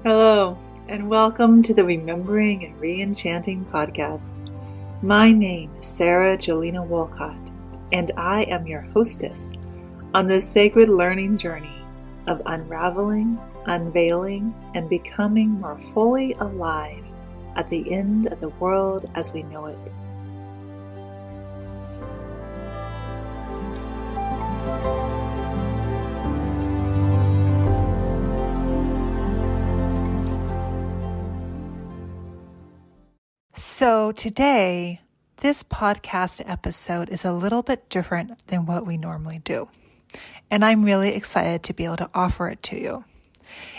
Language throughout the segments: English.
Hello, and welcome to the Remembering and Reenchanting podcast. My name is Sara Jolena Wolcott, and I am your hostess on this sacred learning journey of unraveling, unveiling, and becoming more fully alive at the end of the world as we know it. So today, this podcast episode is a little bit different than what we normally do. And I'm really excited to be able to offer it to you.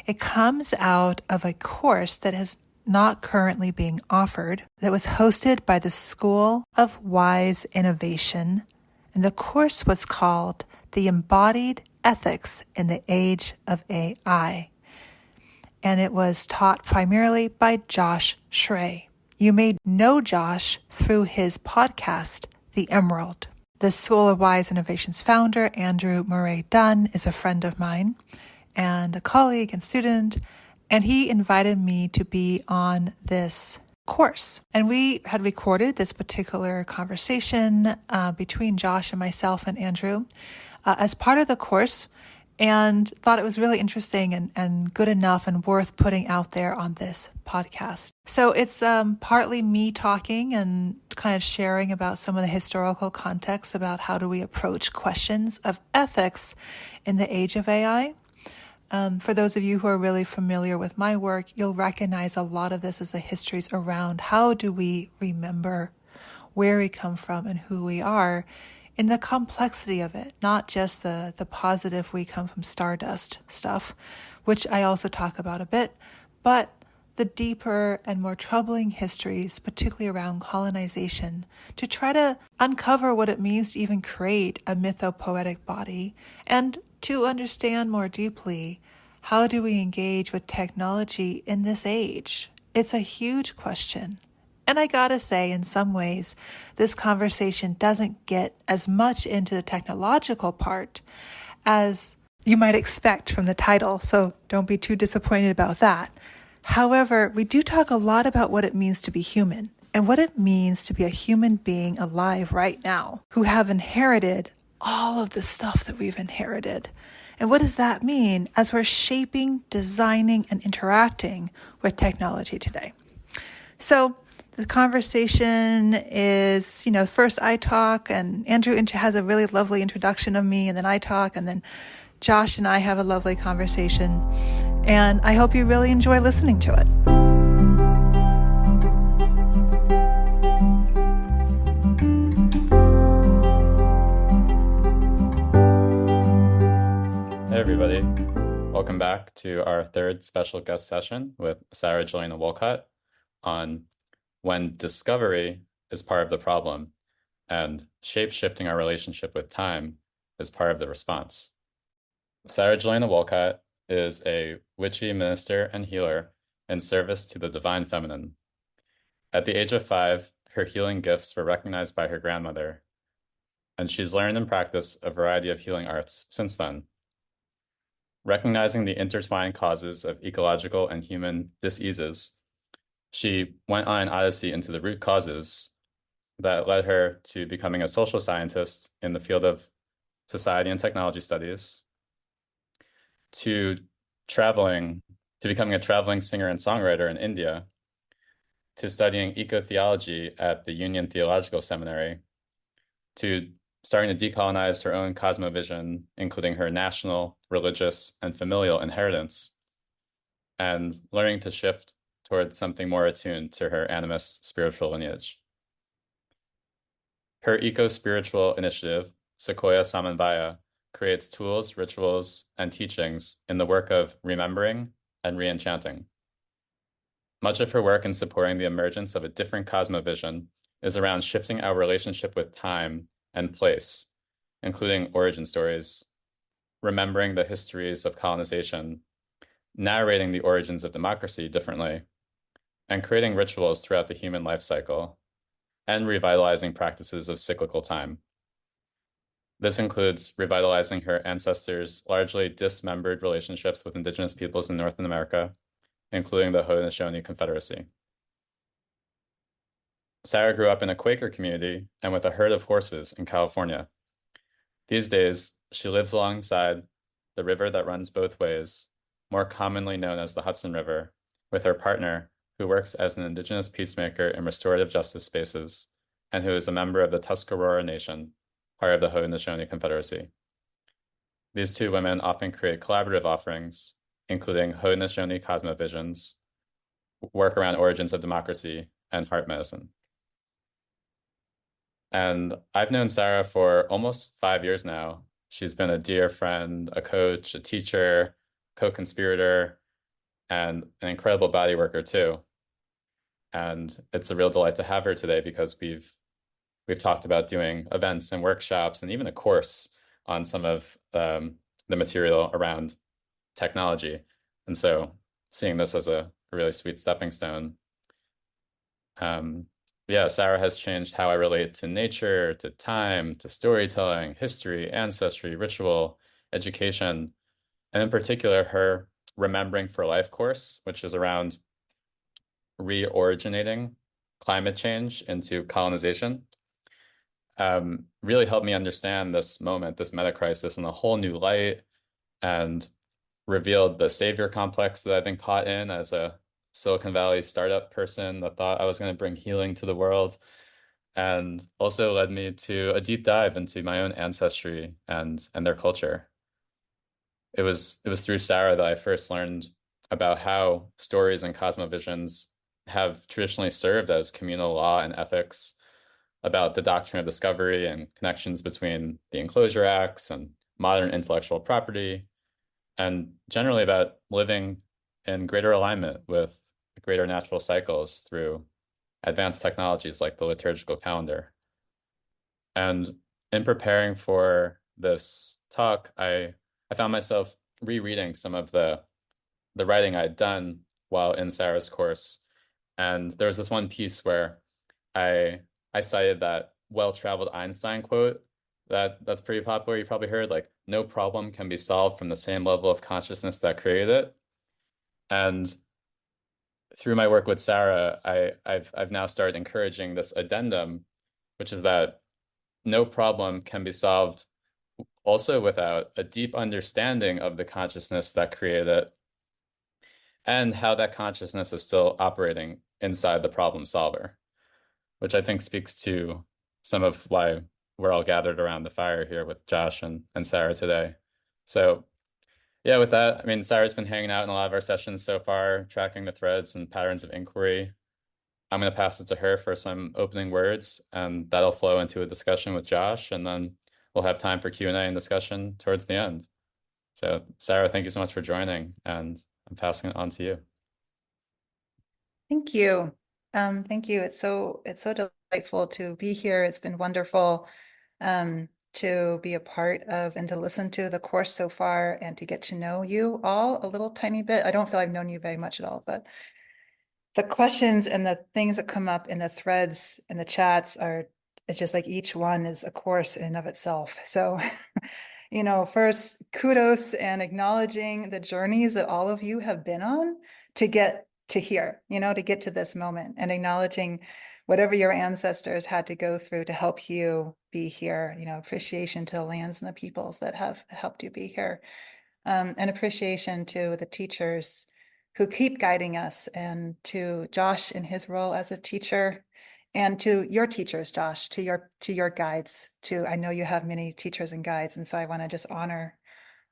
It comes out of a course that is not currently being offered, that was hosted by the School of Wise Innovation. And the course was called The Embodied Ethics in the Age of A.I. And it was taught primarily by Josh Schrei. You may know Josh through his podcast, The Emerald. The School of Wise Innovation's founder, Andrew Dunn, is a friend of mine and a colleague and student, and he invited me to be on this course. And we had recorded this particular conversation between Josh and myself and Andrew as part of the course, and thought it was really interesting and good enough and worth putting out there on this podcast. So it's partly me talking and kind of sharing about some of the historical context about how do we approach questions of ethics in the age of AI. For those of you who are really familiar with my work, you'll recognize a lot of this as the histories around how do we remember where we come from and who we are in the complexity of it, not just the positive we come from stardust stuff, which I also talk about a bit, but the deeper and more troubling histories, particularly around colonization, to try to uncover what it means to even create a mythopoetic body and to understand more deeply how do we engage with technology in this age. It's a huge question. And I gotta say, in some ways, this conversation doesn't get as much into the technological part as you might expect from the title, so don't be too disappointed about that. However, we do talk a lot about what it means to be human and what it means to be a human being alive right now who have inherited all of the stuff that we've inherited. And what does that mean as we're shaping, designing, and interacting with technology today? So the conversation is, first I talk and Andrew has a really lovely introduction of me, and then I talk, and then Josh and I have a lovely conversation. And I hope you really enjoy listening to it. Hey everybody, welcome back to our third special guest session with Sara Jolena Wolcott on when discovery is part of the problem and shape-shifting our relationship with time is part of the response. Sara Jolena Wolcott is a witchy minister and healer in service to the divine feminine. At the age of 5, her healing gifts were recognized by her grandmother, and she's learned and practiced a variety of healing arts since then. Recognizing the intertwined causes of ecological and human diseases, she went on an odyssey into the root causes that led her to becoming a social scientist in the field of society and technology studies, to becoming a traveling singer and songwriter in India, to studying eco-theology at the Union Theological Seminary, to starting to decolonize her own cosmovision, including her national, religious, and familial inheritance, and learning to shift towards something more attuned to her animist spiritual lineage. Her eco-spiritual initiative, Sequoia Samambaya, creates tools, rituals, and teachings in the work of remembering and reenchanting. Much of her work in supporting the emergence of a different cosmovision is around shifting our relationship with time and place, including origin stories, remembering the histories of colonization, narrating the origins of democracy differently, and creating rituals throughout the human life cycle, and revitalizing practices of cyclical time. This includes revitalizing her ancestors' largely dismembered relationships with indigenous peoples in North America, including the Haudenosaunee Confederacy. Sara grew up in a Quaker community and with a herd of horses in California. These days, she lives alongside the river that runs both ways, more commonly known as the Hudson River, with her partner, who works as an indigenous peacemaker in restorative justice spaces, and who is a member of the Tuscarora Nation, part of the Haudenosaunee Confederacy. These two women often create collaborative offerings, including Haudenosaunee Cosmovisions, work around origins of democracy, and heart medicine. And I've known Sara for almost 5 years now. She's been a dear friend, a coach, a teacher, co-conspirator, and an incredible body worker too. And it's a real delight to have her today because we've talked about doing events and workshops and even a course on some of the material around technology. And so seeing this as a really sweet stepping stone. Yeah, Sara has changed how I relate to nature, to time, to storytelling, history, ancestry, ritual, education, and in particular, her Remembering for Life course, which is around reoriginating climate change into colonization, really helped me understand this moment, this meta crisis, in a whole new light, and revealed the savior complex that I've been caught in as a Silicon Valley startup person that thought I was going to bring healing to the world, and also led me to a deep dive into my own ancestry and their culture. It was through Sara that I first learned about how stories and cosmovisions have traditionally served as communal law and ethics, about the doctrine of discovery and connections between the Enclosure Acts and modern intellectual property, and generally about living in greater alignment with greater natural cycles through advanced technologies like the liturgical calendar. And in preparing for this talk, I found myself rereading some of the writing I'd done while in Sara's course. And there was this one piece where I cited that well-traveled Einstein quote that's pretty popular. You probably heard, like, no problem can be solved from the same level of consciousness that created it. And through my work with Sara, I've now started encouraging this addendum, which is that no problem can be solved also without a deep understanding of the consciousness that created it and how that consciousness is still operating inside the problem solver, which I think speaks to some of why we're all gathered around the fire here with Josh and Sara today. So yeah, with that, I mean, Sara's been hanging out in a lot of our sessions so far, tracking the threads and patterns of inquiry. I'm going to pass it to her for some opening words, and that'll flow into a discussion with Josh, and then we'll have time for Q&A and discussion towards the end. So Sara, thank you so much for joining, and I'm passing it on to you. Thank you. Thank you. It's so delightful to be here. It's been wonderful to be a part of and to listen to the course so far and to get to know you all a little tiny bit. I don't feel I've known you very much at all, but the questions and the things that come up in the threads and the chats it's just like each one is a course in and of itself. So, first, kudos and acknowledging the journeys that all of you have been on to get to here, to get to this moment, and acknowledging whatever your ancestors had to go through to help you be here, appreciation to the lands and the peoples that have helped you be here, and appreciation to the teachers who keep guiding us, and to Josh in his role as a teacher, and to your teachers, Josh, to your guides too. I know you have many teachers and guides, and so I want to just honor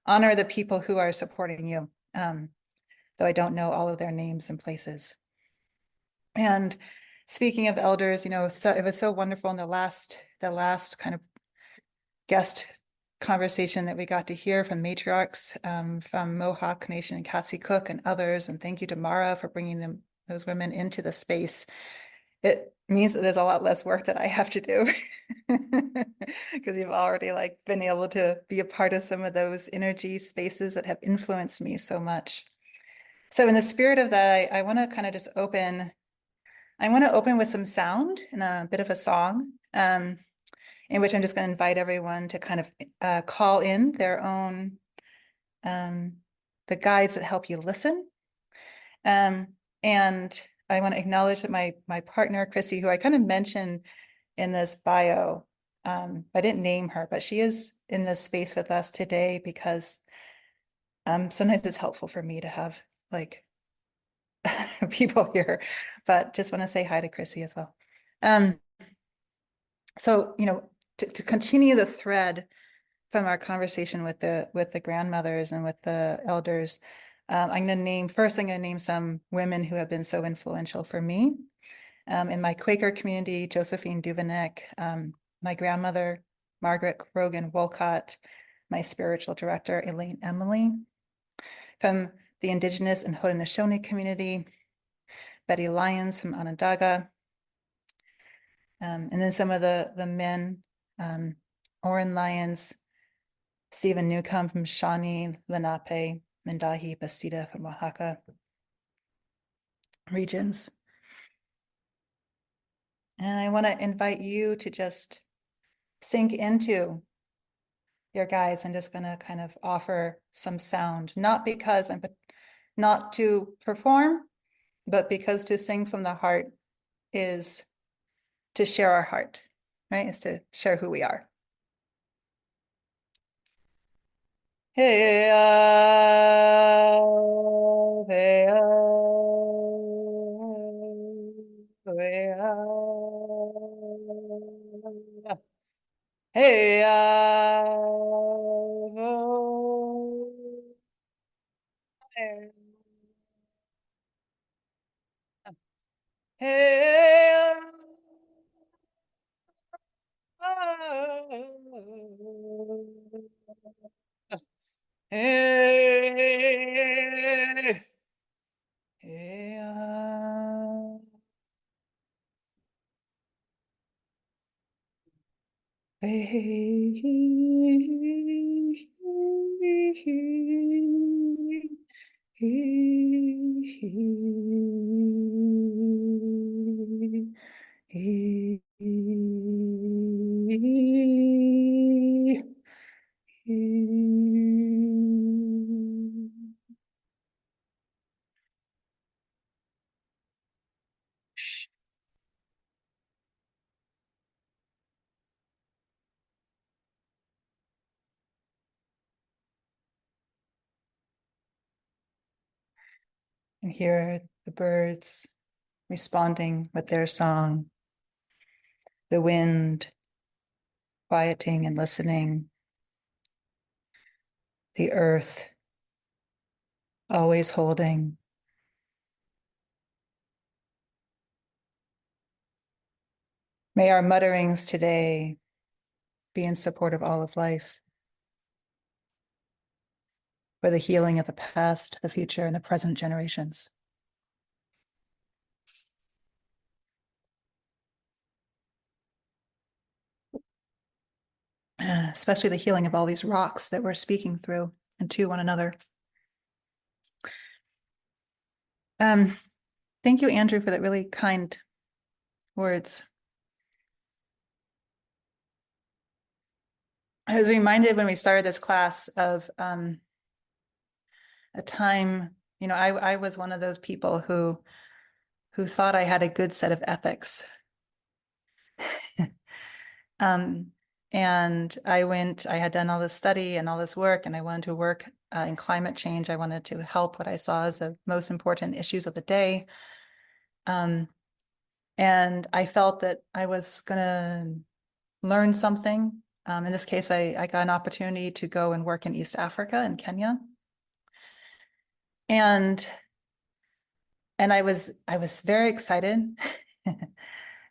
the people who are supporting you, though I don't know all of their names and places. And speaking of elders, so it was so wonderful in the last kind of guest conversation that we got to hear from matriarchs from Mohawk Nation and Katsi Cook and others. And thank you to Mara for bringing those women into the space. It means that there's a lot less work that I have to do because you've already been able to be a part of some of those energy spaces that have influenced me so much. So in the spirit of that, I want to kind of just open. I want to open with some sound and a bit of a song. And in which I'm just going to invite everyone to kind of call in their own, the guides that help you listen. And I want to acknowledge that my partner, Chrissy, who I kind of mentioned in this bio, I didn't name her, but she is in this space with us today because sometimes it's helpful for me to have like people here, but just want to say hi to Chrissy as well. So, to continue the thread from our conversation with the grandmothers and with the elders, I'm going to name some women who have been so influential for me. In my Quaker community, Josephine Duveneck, my grandmother, Margaret Rogan Wolcott, my spiritual director, Elaine Emily. From the Indigenous and Haudenosaunee community, Betty Lyons from Onondaga. And then some of the men, Orrin Lyons, Stephen Newcomb from Shawnee, Lenape, Mendahi, Bastida from Oaxaca regions. And I want to invite you to just sink into your guides. I'm just going to kind of offer some sound, not to perform, but because to sing from the heart is to share our heart, right? Is to share who we are. Hey, hey, hey, hey, hey, hey, hey, and hear the birds responding with their song, the wind quieting and listening, the earth always holding. May our mutterings today be in support of all of life, for the healing of the past, the future, and the present generations. Especially the healing of all these rocks that we're speaking through and to one another. Thank you, Andrew, for that really kind words. I was reminded when we started this class of a time, I was one of those people who thought I had a good set of ethics. And I had done all this study and all this work, and I wanted to work in climate change. I wanted to help what I saw as the most important issues of the day. And I felt that I was going to learn something. In this case, I got an opportunity to go and work in East Africa in Kenya. And I was very excited.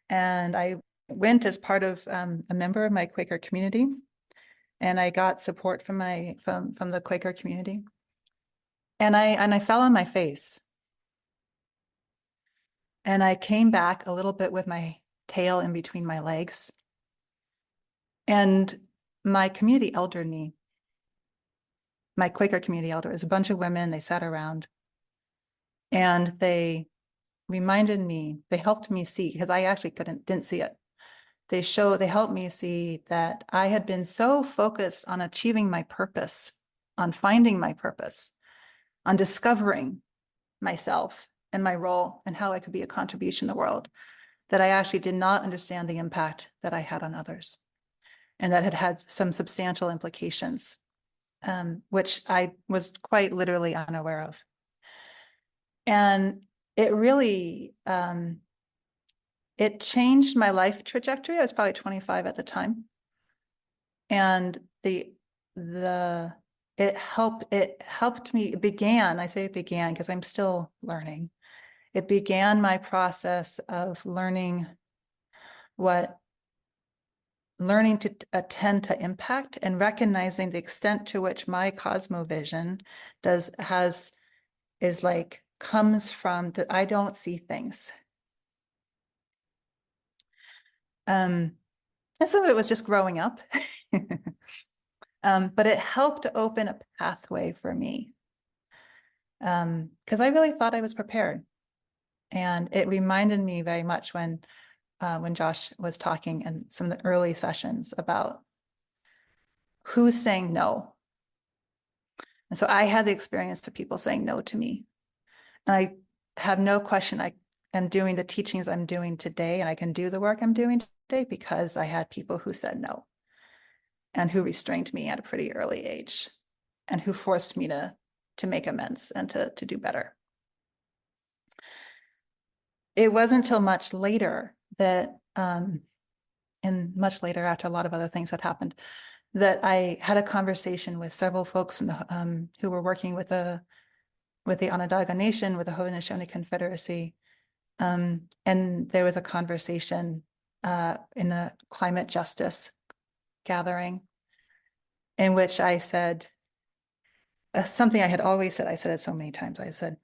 And I went as part of a member of my Quaker community. And I got support from the Quaker community. And I fell on my face. And I came back a little bit with my tail in between my legs. And my community elder my Quaker community elder, is a bunch of women, they sat around and they reminded me, they helped me see, because I actually didn't see it. they helped me see that I had been so focused on achieving my purpose, on finding my purpose, on discovering myself and my role and how I could be a contribution in the world, that I actually did not understand the impact that I had on others, and that had some substantial implications, which I was quite literally unaware of. And it really, it changed my life trajectory. I was probably 25 at the time. And it helped me, I say it began because I'm still learning. It began my process of learning to attend to impact, and recognizing the extent to which my cosmovision comes from that I don't see things. And some of it was just growing up. But it helped to open a pathway for me, because I really thought I was prepared. And it reminded me very much when Josh was talking in some of the early sessions about who's saying no. And so I had the experience of people saying no to me. And I have no question I am doing the teachings I'm doing today, and I can do the work I'm doing today because I had people who said no, and who restrained me at a pretty early age, and who forced me to make amends and to do better. It wasn't until much later that, and much later after a lot of other things had happened, that I had a conversation with several folks from the, who were working with the Onondaga Nation, with the Haudenosaunee Confederacy. And there was a conversation in a climate justice gathering in which I said something I had always said. I said it so many times. I said,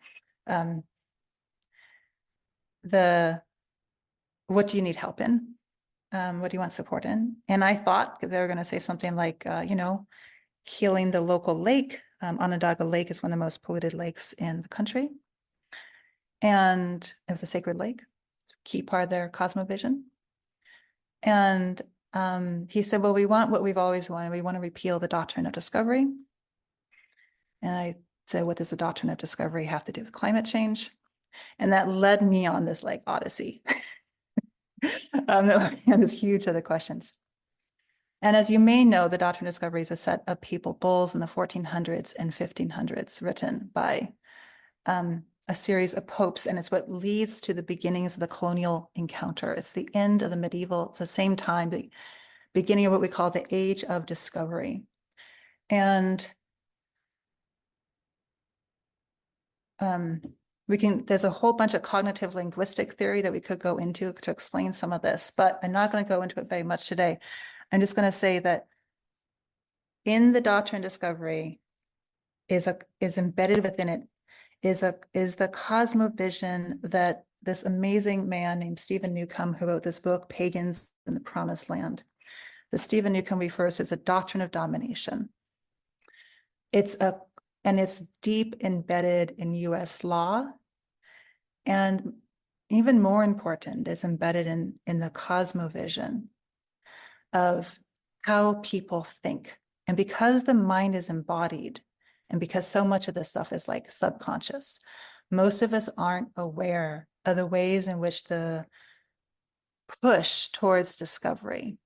what do you need help in? What do you want support in? And I thought they were going to say something like, healing the local lake. Onondaga Lake is one of the most polluted lakes in the country. And it was a sacred lake, key part of their cosmovision. And he said, well, we want what we've always wanted. We want to repeal the doctrine of discovery. And I said, what does the doctrine of discovery have to do with climate change? And that led me on this odyssey. That led me on this huge set of questions. And as you may know, the doctrine of discovery is a set of papal bulls in the 1400s and 1500s written by a series of popes, and it's what leads to the beginnings of the colonial encounter. It's the end of the medieval, it's the same time, the beginning of what we call the Age of Discovery. And there's a whole bunch of cognitive linguistic theory that we could go into to explain some of this, but I'm not going to go into it very much today. I'm just going to say that in the doctrine of discovery is embedded within it is the cosmovision that this amazing man named Stephen Newcomb, who wrote this book, Pagans in the Promised Land. The Stephen Newcomb refers to as a doctrine of domination. It's deep embedded in US law. And even more important, it's embedded in the cosmovision of how people think. And because the mind is embodied, and because so much of this stuff is subconscious, most of us aren't aware of the ways in which the push towards discovery,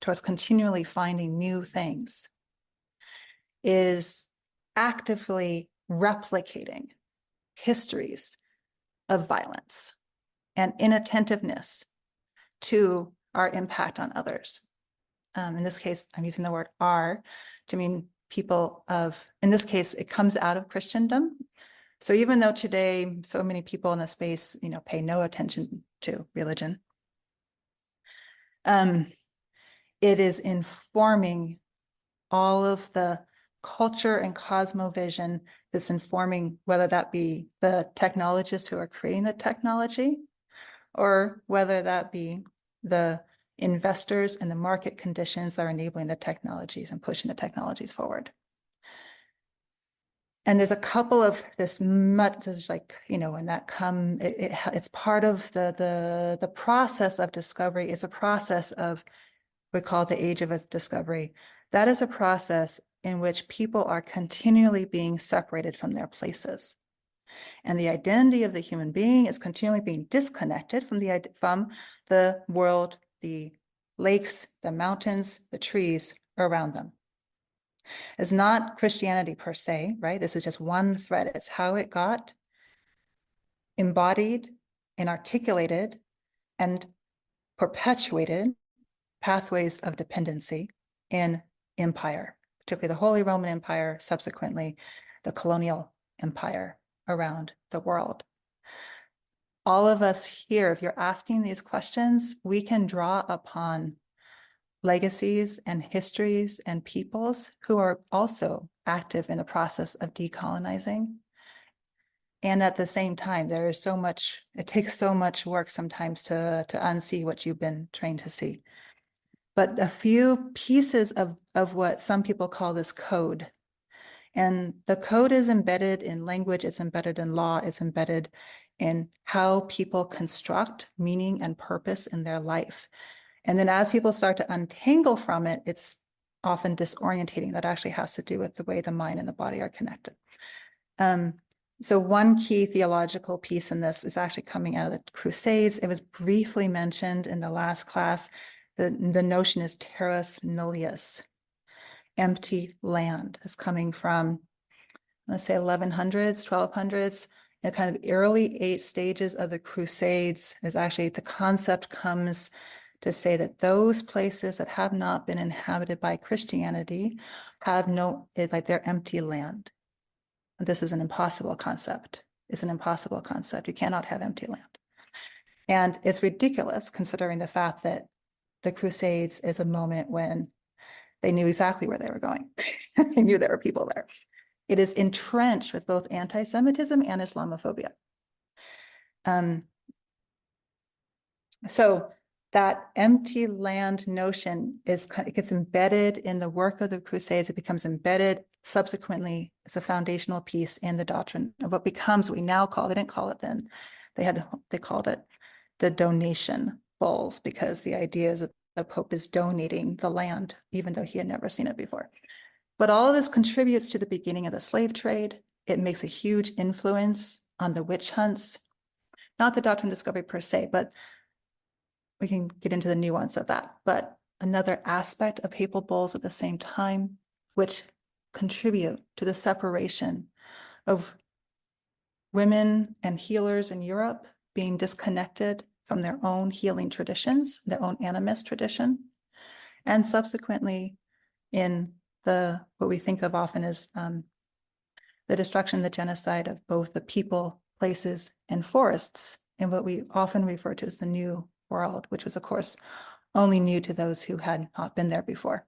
towards continually finding new things, is actively replicating histories of violence and inattentiveness to our impact on others. In this case, I'm using the word "our" to mean people of, in this case, it comes out of Christendom. So even though today so many people in the space, pay no attention to religion, it is informing all of the culture and cosmovision that's informing, whether that be the technologists who are creating the technology, or whether that be the investors and the market conditions that are enabling the technologies and pushing the technologies forward. And there's a couple of this much, there's like, when that it's part of the process of discovery. It's a process of, we call it the age of discovery. That is a process in which people are continually being separated from their places. And the identity of the human being is continually being disconnected from the world, the lakes, the mountains, the trees around them. It's not Christianity per se, right? This is just one thread. It's how it got embodied and articulated and perpetuated pathways of dependency in empire, particularly the Holy Roman Empire, subsequently the colonial empire around the world. All of us here, if you're asking these questions, we can draw upon legacies and histories and peoples who are also active in the process of decolonizing. And at the same time, there is so much, it takes so much work sometimes to unsee what you've been trained to see. But a few pieces of what some people call this code. And the code is embedded in language, it's embedded in law, it's embedded in how people construct meaning and purpose in their life. And then as people start to untangle from it, it's often disorientating. That actually has to do with the way the mind and the body are connected. So one key theological piece in this is actually coming out of the Crusades. It was briefly mentioned in the last class. The notion is terras nullius, empty land. It's coming from, let's say, 1100s, 1200s. In kind of early stages of the Crusades is actually the concept comes to say that those places that have not been inhabited by Christianity have like they're empty land. This is an impossible concept. It's an impossible concept. You cannot have empty land. And it's ridiculous considering the fact that the Crusades is a moment when they knew exactly where they were going. They knew there were people there. It is entrenched with both anti-Semitism and Islamophobia. So that empty land notion it gets embedded in the work of the Crusades. It becomes embedded subsequently. It's a foundational piece in the doctrine of what becomes, we now call, they didn't call it then, they called it the donation bulls, because the idea is that the Pope is donating the land, even though he had never seen it before. But all of this contributes to the beginning of the slave trade. It makes a huge influence on the witch hunts, not the doctrine of discovery per se, but we can get into the nuance of that. But another aspect of papal bulls at the same time, which contribute to the separation of women and healers in Europe being disconnected from their own healing traditions, their own animist tradition, and subsequently in what we think of often as the destruction, the genocide of both the people, places, and forests, and what we often refer to as the New World, which was, of course, only new to those who had not been there before.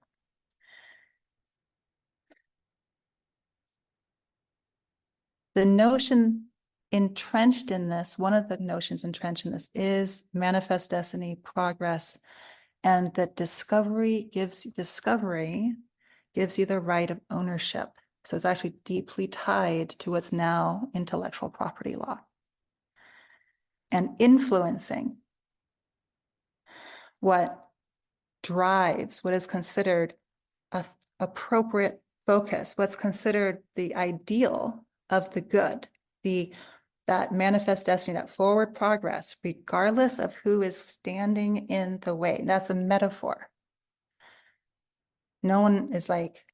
The notion entrenched in this, one of the notions entrenched in this is manifest destiny, progress, and that discovery gives you the right of ownership. So it's actually deeply tied to what's now intellectual property law. And influencing what drives what is considered an appropriate focus, what's considered the ideal of the good, that manifest destiny, that forward progress, regardless of who is standing in the way. And that's a metaphor. No one is like,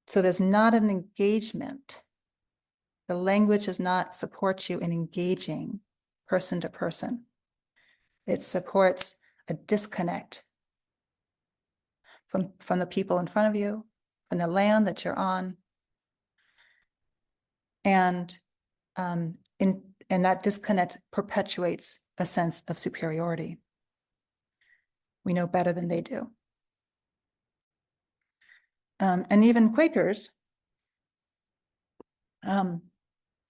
so there's not an engagement. The language does not support you in engaging person to person. It supports a disconnect from the people in front of you, from the land that you're on. And that disconnect perpetuates a sense of superiority. We know better than they do. And even Quakers,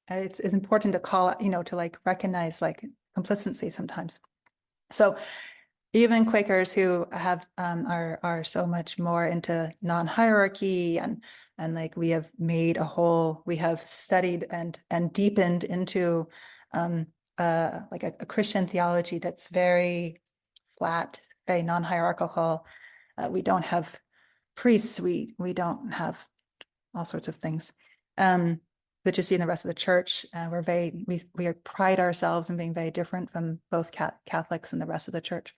it's important to call it, to like recognize like complicity sometimes. So even Quakers who have are so much more into non-hierarchy and like we have made we have studied and deepened into like a Christian theology that's very flat, very non-hierarchical. We don't have priests, we don't have all sorts of things. That you see in the rest of the church. We pride ourselves in being very different from both Catholics and the rest of the church.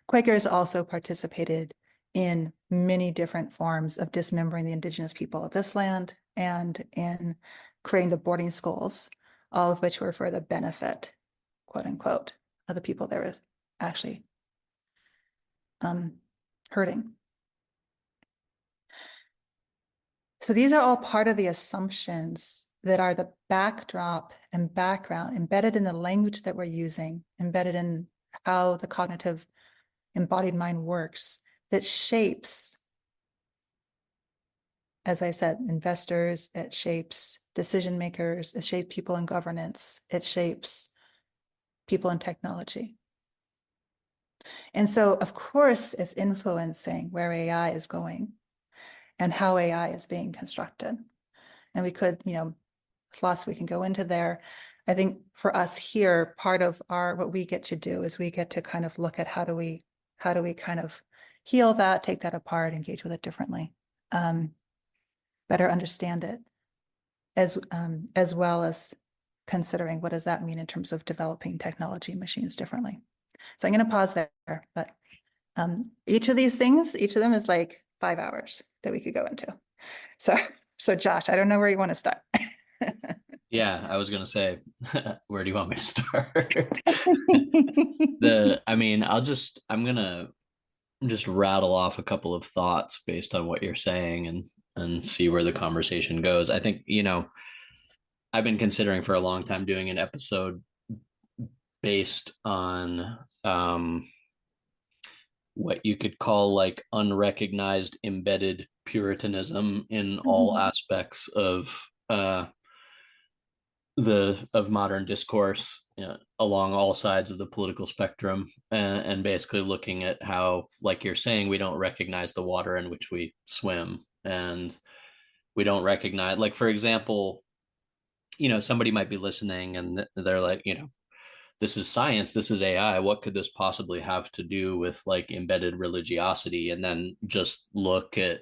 Quakers also participated in many different forms of dismembering the indigenous people of this land and in creating the boarding schools, all of which were for the benefit, quote unquote, of the people they were actually hurting. So these are all part of the assumptions that are the backdrop and background embedded in the language that we're using, embedded in how the cognitive embodied mind works, that shapes, as I said, investors, it shapes decision makers, it shapes people in governance, it shapes people in technology. And so, of course, it's influencing where AI is going and how AI is being constructed. And we could, lots we can go into there. I think for us here, part of what we get to do is we get to kind of look at how do we kind of heal that, take that apart, engage with it differently, better understand it, as well as considering what does that mean in terms of developing technology and machines differently. So I'm going to pause there, but each of these things, each of them is like 5 hours that we could go into. So Josh, I don't know where you want to start. Yeah, I was gonna say, where do you want me to start? I'm gonna just rattle off a couple of thoughts based on what you're saying and see where the conversation goes. I think, I've been considering for a long time doing an episode based on what you could call like unrecognized embedded puritanism in all aspects of modern discourse, along all sides of the political spectrum, and basically looking at how, like you're saying, we don't recognize the water in which we swim, and we don't recognize, like, for example, somebody might be listening and they're like, this is science, this is AI, what could this possibly have to do with like embedded religiosity? And then just look at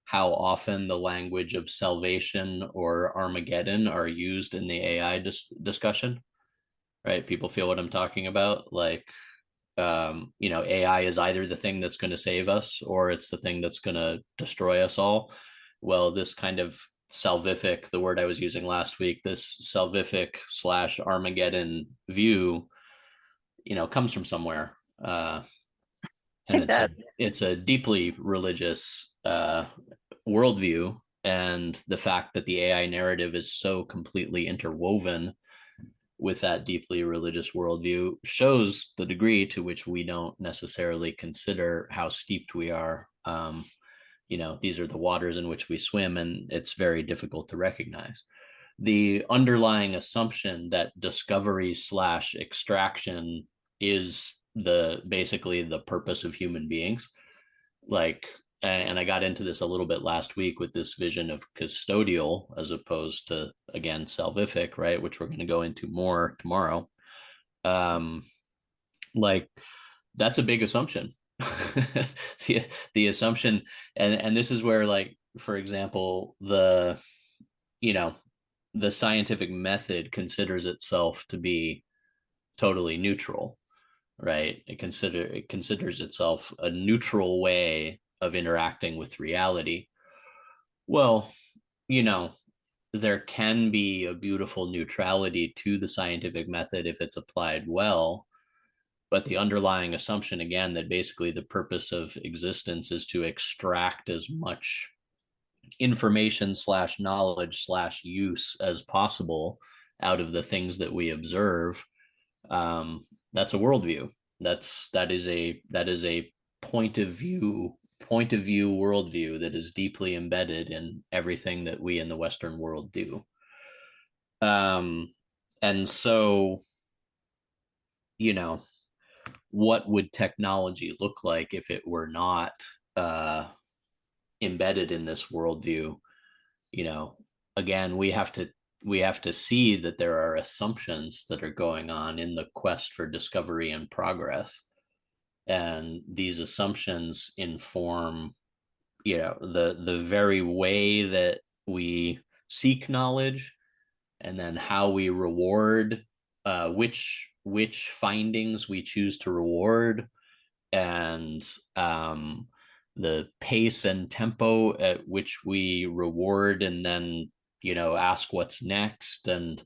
how often the language of salvation or Armageddon are used in the AI discussion, right? People feel what I'm talking about. Like, AI is either the thing that's going to save us or it's the thing that's going to destroy us all. Well, this kind of salvific, the word I was using last week, this salvific / Armageddon view, comes from somewhere. And It does. it's a deeply religious worldview, and the fact that the AI narrative is so completely interwoven with that deeply religious worldview shows the degree to which we don't necessarily consider how steeped we are. These are the waters in which we swim, and it's very difficult to recognize. The underlying assumption that discovery / extraction is basically the purpose of human beings, like, and I got into this a little bit last week with this vision of custodial as opposed to, again, salvific, right, which we're going to go into more tomorrow. Like, that's a big assumption. the assumption, and this is where, like, for example, the scientific method considers itself to be totally neutral, right? It considers itself a neutral way of interacting with reality. Well, you know, there can be a beautiful neutrality to the scientific method if it's applied well. But the underlying assumption, again, that basically the purpose of existence is to extract as much information / knowledge / use as possible out of the things that we observe. That's a worldview. That is a point of view worldview that is deeply embedded in everything that we in the Western world do. And so, you know, what would technology look like if it were not embedded in this worldview? You know, again, we have to see that there are assumptions that are going on in the quest for discovery and progress, and these assumptions inform, the very way that we seek knowledge, and then how we reward, which findings we choose to reward, and the pace and tempo at which we reward and then ask what's next. And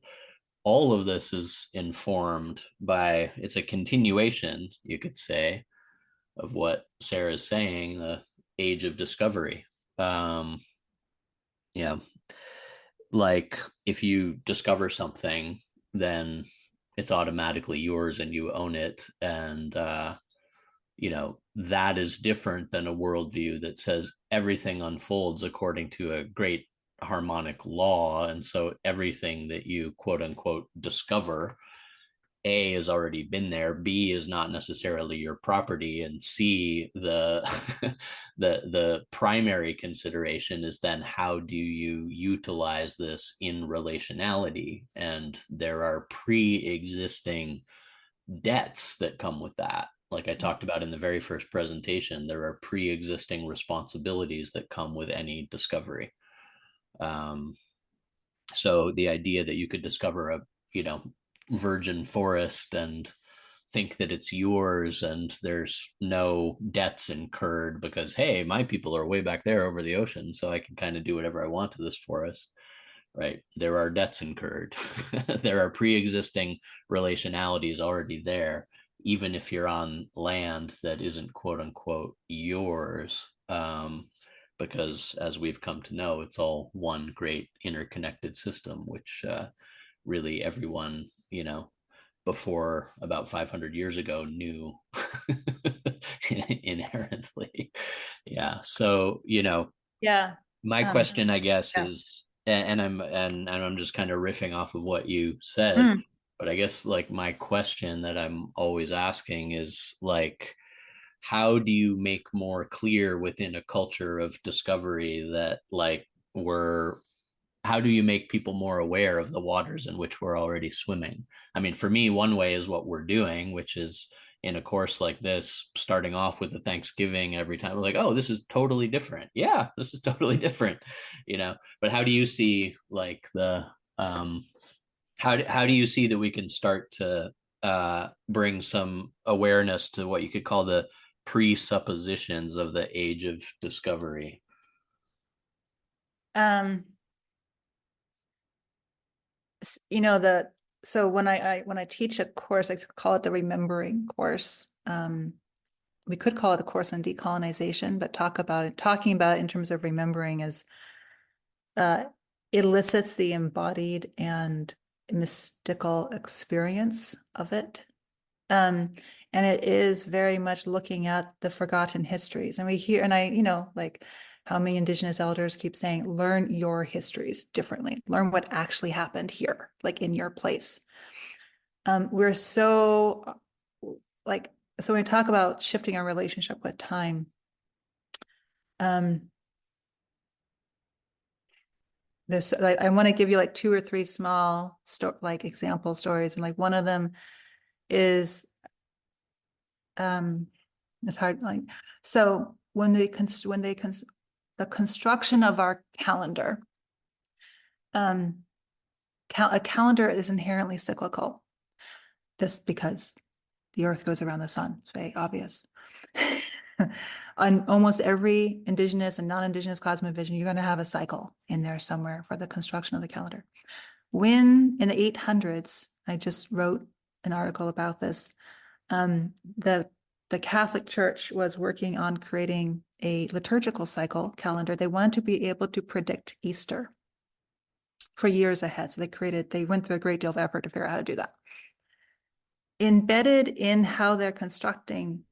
all of this is informed by, it's a continuation, you could say, of what Sarah is saying, the age of discovery. Yeah, like if you discover something, then it's automatically yours and you own it. And that is different than a worldview that says everything unfolds according to a great harmonic law, and so everything that you quote unquote discover, A, has already been there, B, is not necessarily your property, and C, the the primary consideration is then how do you utilize this in relationality. And there are pre-existing debts that come with that. Like I talked about in the very first presentation, there are pre-existing responsibilities that come with any discovery. So the idea that you could discover a virgin forest and think that it's yours and there's no debts incurred because, hey, my people are way back there over the ocean, so I can kind of do whatever I want to this forest, right? There are debts incurred. There are pre-existing relationalities already there, even if you're on land that isn't quote unquote yours. Because as we've come to know, it's all one great interconnected system, which really everyone, before about 500 years ago knew inherently. Yeah. So, Yeah. my question, I guess, Yeah. is, and I'm just kind of riffing off of what you said, Mm. but I guess like my question that I'm always asking is like, how do you make more clear within a culture of discovery that like we're how do you make people more aware of the waters in which we're already swimming? I mean, for me, one way is what we're doing, which is in a course like this, starting off with the Thanksgiving every time. We're like, oh, this is totally different. Yeah, this is totally different, But how do you see like how do you see that we can start to bring some awareness to what you could call the presuppositions of the age of discovery? Um, so when I teach a course, I call it the remembering course. We could call it a course on decolonization, but talking about it in terms of remembering is elicits the embodied and mystical experience of it. And it is very much looking at the forgotten histories. And we hear, and like how many Indigenous elders keep saying, learn your histories differently, learn what actually happened here, like in your place. We're so so when we talk about shifting our relationship with time, I want to give you like 2 or 3 small example stories. And like one of them is, it's hard, so the construction of our calendar, a calendar is inherently cyclical, just because the earth goes around the sun. It's very obvious. On almost every indigenous and non-indigenous cosmovision, you're going to have a cycle in there somewhere for the construction of the calendar. When in the 800s, I just wrote an article about this, the Catholic Church was working on creating a liturgical cycle calendar. They wanted to be able to predict Easter for years ahead. So they went through a great deal of effort to figure out how to do that. Embedded in how they're constructing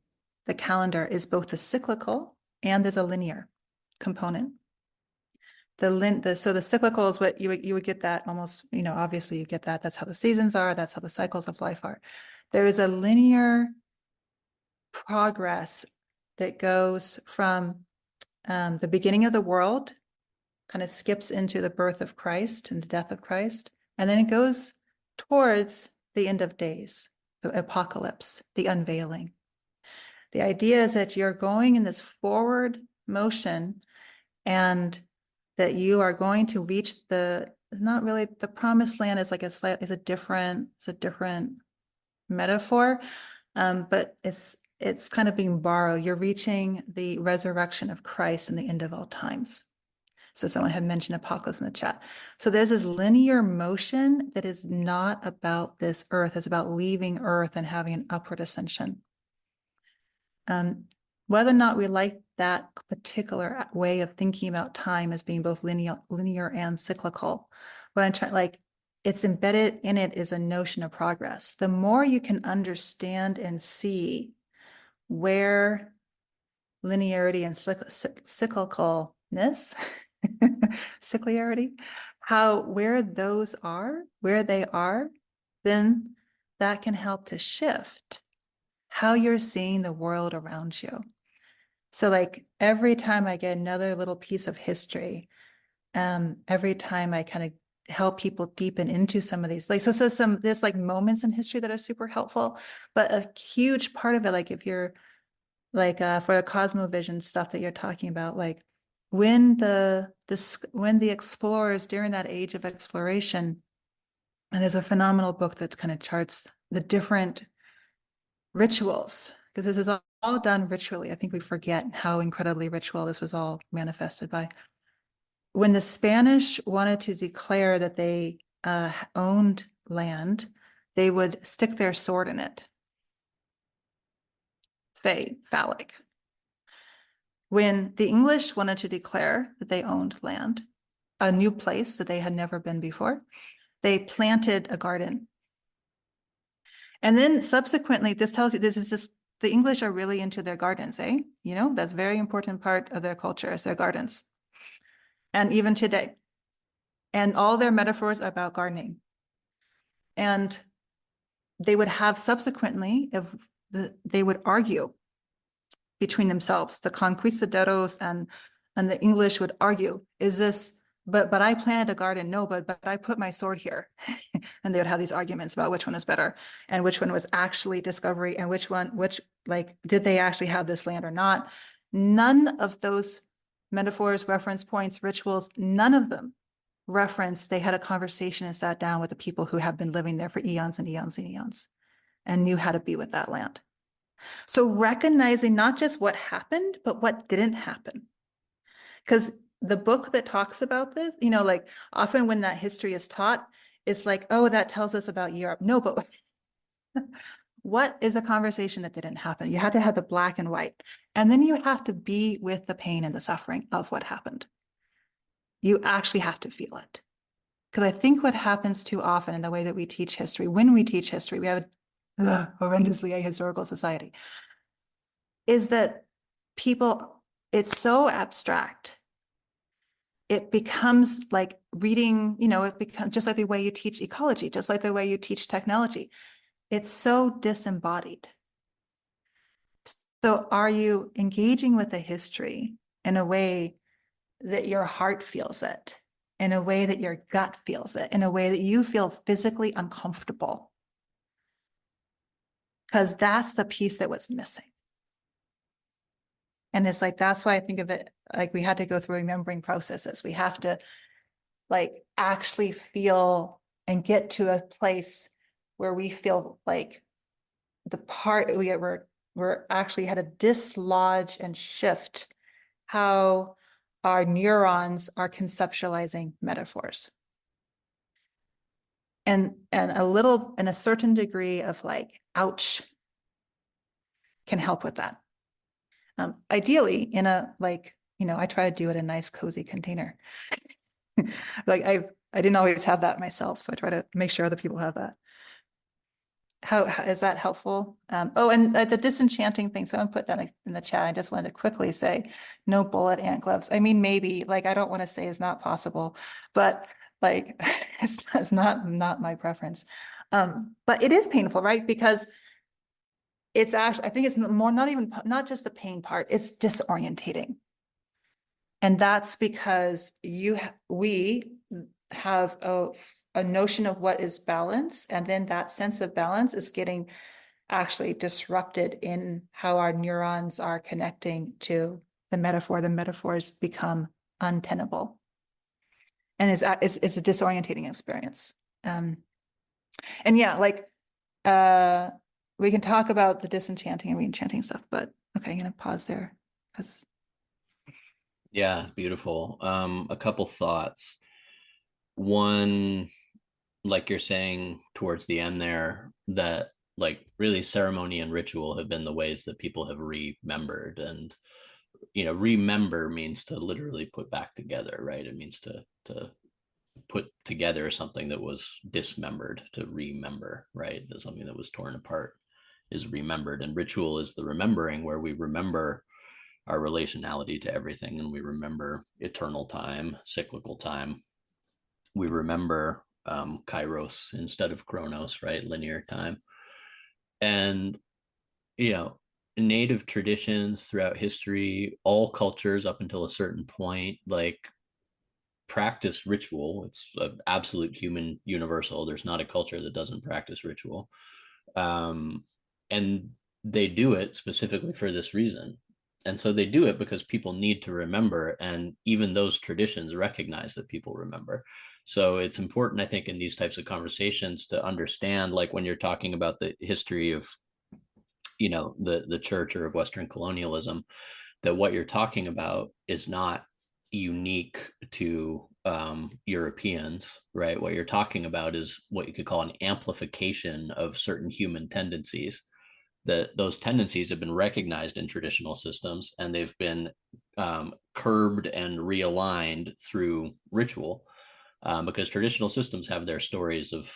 the calendar is both the cyclical and there's a linear component. So the cyclical is what you would get that almost, obviously you get that. That's how the seasons are. That's how the cycles of life are. There is a linear progress that goes from the beginning of the world, kind of skips into the birth of Christ and the death of Christ, and then it goes towards the end of days, the apocalypse, the unveiling. The idea is that you're going in this forward motion and that you are going to reach not really the promised land is like it's a different metaphor, but it's kind of being borrowed. You're reaching the resurrection of Christ in the end of all times. So someone had mentioned apocalypse in the chat. So there's this linear motion that is not about this earth. It's about leaving earth and having an upward ascension. Whether or not we like that particular way of thinking about time as being both linear and cyclical, what I'm trying, like, it's embedded in it is a notion of progress. The more you can understand and see where linearity and cyclicalness, cycliarity, where they are, then that can help to shift how you're seeing the world around you. So like every time I get another little piece of history, every time I kind of help people deepen into some of these, like, so there's like moments in history that are super helpful, but a huge part of it, like if you're like, for the cosmovision stuff that you're talking about, like when the explorers during that age of exploration, and there's a phenomenal book that kind of charts the different rituals, because this is all done ritually. I think we forget how incredibly ritual this was all manifested by. When the Spanish wanted to declare that they owned land, they would stick their sword in it. Phallic. When the English wanted to declare that they owned land, a new place that they had never been before, they planted a garden. And then subsequently, this tells you, this is just, the English are really into their gardens, eh? You know, that's a very important part of their culture is their gardens. And even today. And all their metaphors are about gardening. And they would have subsequently, they would argue between themselves, the conquistadores and the English would argue, is this, but I planted a garden, no, but I put my sword here. And they would have these arguments about which one is better and which one was actually discovery and which like, did they actually have this land or not? None of those metaphors, reference points, rituals, none of them reference they had a conversation and sat down with the people who have been living there for eons and eons and eons and knew how to be with that land. So recognizing not just what happened, but what didn't happen. Because the book that talks about this, you know, like often when that history is taught, it's like, oh, that tells us about Europe. No, but what is a conversation that didn't happen? You had to have the black and white. And then you have to be with the pain and the suffering of what happened. You actually have to feel it. Because I think what happens too often in the way that we teach history, when we teach history, we have a horrendously ahistorical society, is that people, it's so abstract. It becomes like reading, you know, it becomes just like the way you teach ecology, just like the way you teach technology. It's so disembodied. So are you engaging with the history in a way that your heart feels it, in a way that your gut feels it, in a way that you feel physically uncomfortable? Because that's the piece that was missing. And it's like, that's why I think of it like we had to go through remembering processes. We have to like actually feel and get to a place where we feel like the part we're actually had to dislodge and shift how our neurons are conceptualizing metaphors. And a certain degree of like, ouch, can help with that. Ideally in a, like, you know, I try to do it in a nice cozy container. Like I didn't always have that myself. So I try to make sure other people have that. How is that helpful? Oh, and the disenchanting thing. Someone put that in the chat. I just wanted to quickly say, no bullet ant gloves. I mean, maybe, like, I don't want to say it's not possible, but like, it's not my preference. But it is painful, right? Because it's actually, I think it's more, not just the pain part, it's disorientating. And that's because we have a notion of what is balance, and then that sense of balance is getting actually disrupted in how our neurons are connecting to the metaphor. The metaphors become untenable, and it's a disorientating experience. And yeah, like we can talk about the disenchanting and reenchanting stuff, but okay, I'm gonna pause there because Yeah, beautiful. A couple thoughts. One, like you're saying towards the end there, that like really ceremony and ritual have been the ways that people have remembered. And remember means to literally put back together, right? It means to put together something that was dismembered, to remember, right? That something that was torn apart is remembered. And ritual is the remembering, where we remember our relationality to everything, and we remember eternal time, cyclical time. We remember kairos instead of chronos, right? Linear time. And native traditions throughout history, all cultures up until a certain point, like practice ritual. It's an absolute human universal. There's not a culture that doesn't practice ritual. And they do it specifically for this reason. And so they do it because people need to remember, and even those traditions recognize that people remember. So it's important, I think, in these types of conversations to understand, like when you're talking about the history of the church or of Western colonialism, that what you're talking about is not unique to Europeans, right? What you're talking about is what you could call an amplification of certain human tendencies. That those tendencies have been recognized in traditional systems, and they've been curbed and realigned through ritual, because traditional systems have their stories of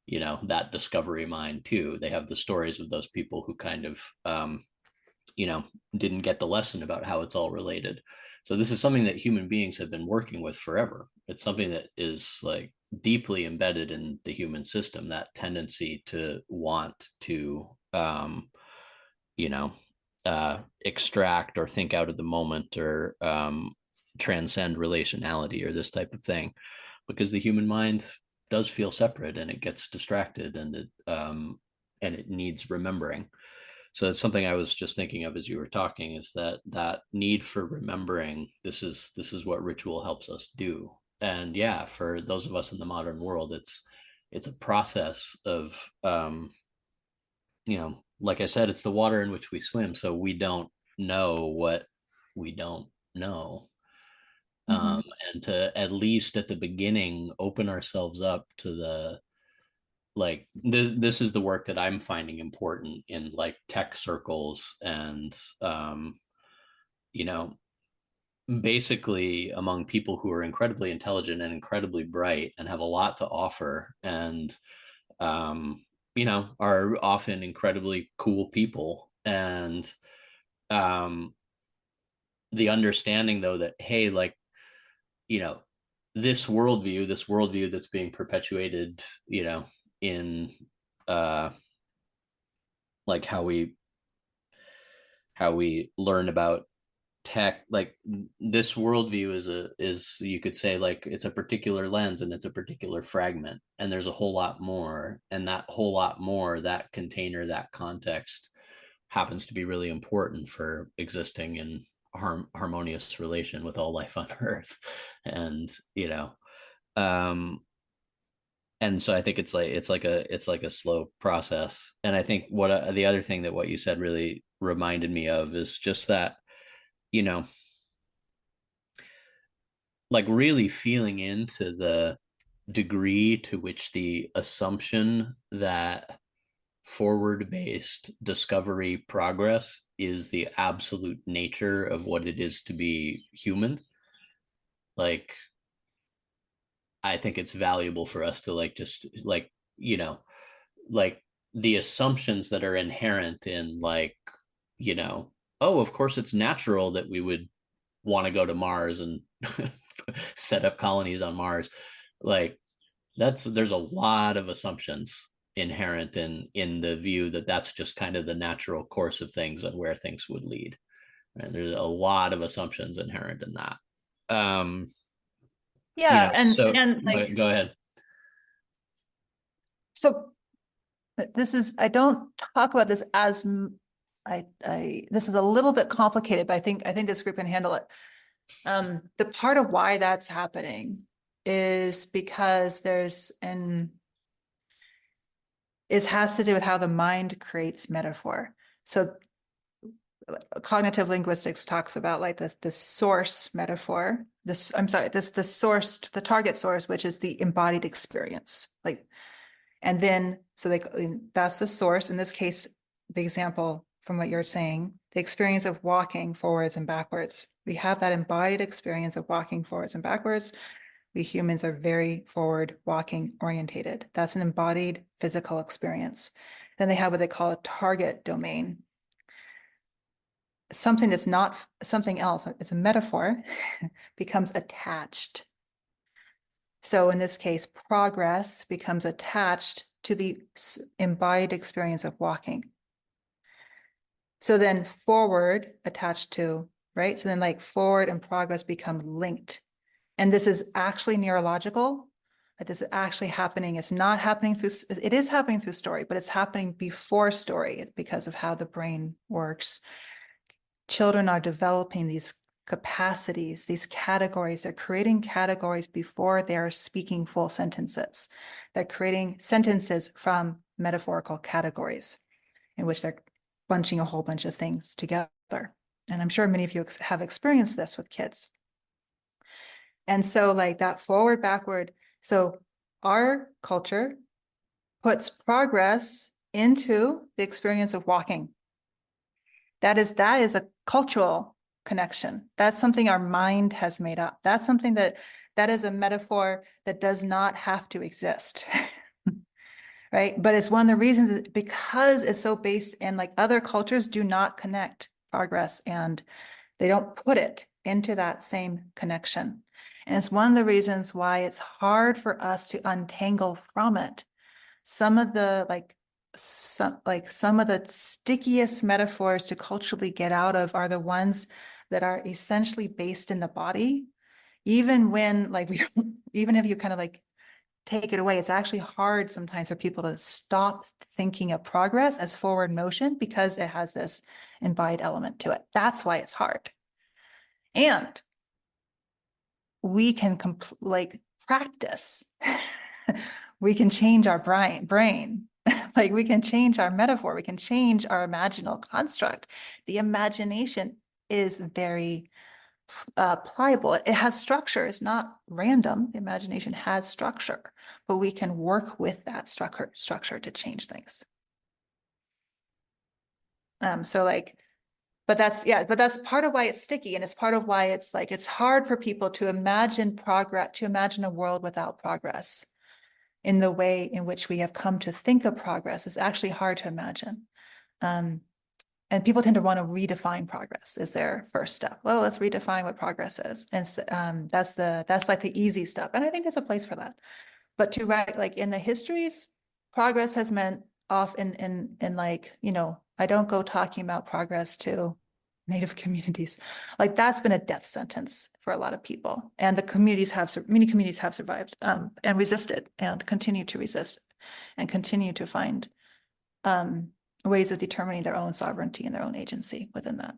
that discovery mind too. They have the stories of those people who kind of didn't get the lesson about how it's all related. So this is something that human beings have been working with forever. It's something that is like deeply embedded in the human system, that tendency to want to extract or think out of the moment, or transcend relationality, or this type of thing, because the human mind does feel separate, and it gets distracted, and it needs remembering. So it's something I was just thinking of as you were talking, is that need for remembering. This is what ritual helps us do. And yeah, for those of us in the modern world, it's a process of like I said, it's the water in which we swim. So we don't know what we don't know. mm-hmm. And to, at least at the beginning, open ourselves up to this is the work that I'm finding important in like tech circles, and basically among people who are incredibly intelligent and incredibly bright and have a lot to offer, and are often incredibly cool people. And the understanding, though, that hey, like this worldview that's being perpetuated in like how we learn about tech, like this worldview is you could say, like it's a particular lens, and it's a particular fragment, and there's a whole lot more, and that whole lot more, that container, that context, happens to be really important for existing in harmonious relation with all life on earth. And and so I think it's like a slow process. And I think the other thing that what you said really reminded me of is just that you know like really feeling into the degree to which the assumption that forward based discovery progress is the absolute nature of what it is to be human. Like I think it's valuable for us to like just like like the assumptions that are inherent in like you know oh, of course it's natural that we would want to go to Mars and set up colonies on Mars. Like there's a lot of assumptions inherent in the view that that's just kind of the natural course of things and where things would lead. And there's a lot of assumptions inherent in that. Yeah, So and like, go ahead. so this is, I don't talk about this as this is a little bit complicated, but I think this group can handle it. The part of why that's happening is because it has to do with how the mind creates metaphor. So cognitive linguistics talks about like the source metaphor. The target source, which is the embodied experience. Like, and then that's the source. In this case, the example from what you're saying, the experience of walking forwards and backwards. We have that embodied experience of walking forwards and backwards. We humans are very forward walking orientated. That's an embodied physical experience. Then they have what they call a target domain. Something that's not something else, it's a metaphor, becomes attached. So in this case, progress becomes attached to the embodied experience of walking. So then forward attached to, right? So then like forward and progress become linked. And this is actually neurological. This is actually happening. It's not happening through, it is happening through story, but it's happening before story because of how the brain works. Children are developing these capacities, these categories. They're creating categories before they are speaking full sentences. They're creating sentences from metaphorical categories in which they're bunching a whole bunch of things together. And I'm sure many of you have experienced this with kids. And so like that forward, backward. So our culture puts progress into the experience of walking. That is a cultural connection. That's something our mind has made up. That's something that is a metaphor that does not have to exist. Right? But it's one of the reasons because it's so based in like other cultures do not connect progress and they don't put it into that same connection. And it's one of the reasons why it's hard for us to untangle from it. Some of the some of the stickiest metaphors to culturally get out of are the ones that are essentially based in the body. Even when like even if you kind of like take it away, it's actually hard sometimes for people to stop thinking of progress as forward motion because it has this embodied element to it. That's why it's hard. And we can practice. We can change our brain. Like we can change our metaphor. We can change our imaginal construct. The imagination is very pliable. It has structure. It's not random. The imagination has structure, but we can work with that structure to change things. But that's part of why it's sticky, and it's part of why it's like it's hard for people to imagine progress, to imagine a world without progress in the way in which we have come to think of progress. Is actually hard to imagine. And people tend to want to redefine progress as their first step. Well, let's redefine what progress is. And that's like the easy step. And I think there's a place for that. But to write like in the histories, progress has meant off in like, I don't go talking about progress to Native communities. Like that's been a death sentence for a lot of people. And many communities have survived and resisted and continue to resist and continue to find ways of determining their own sovereignty and their own agency within that.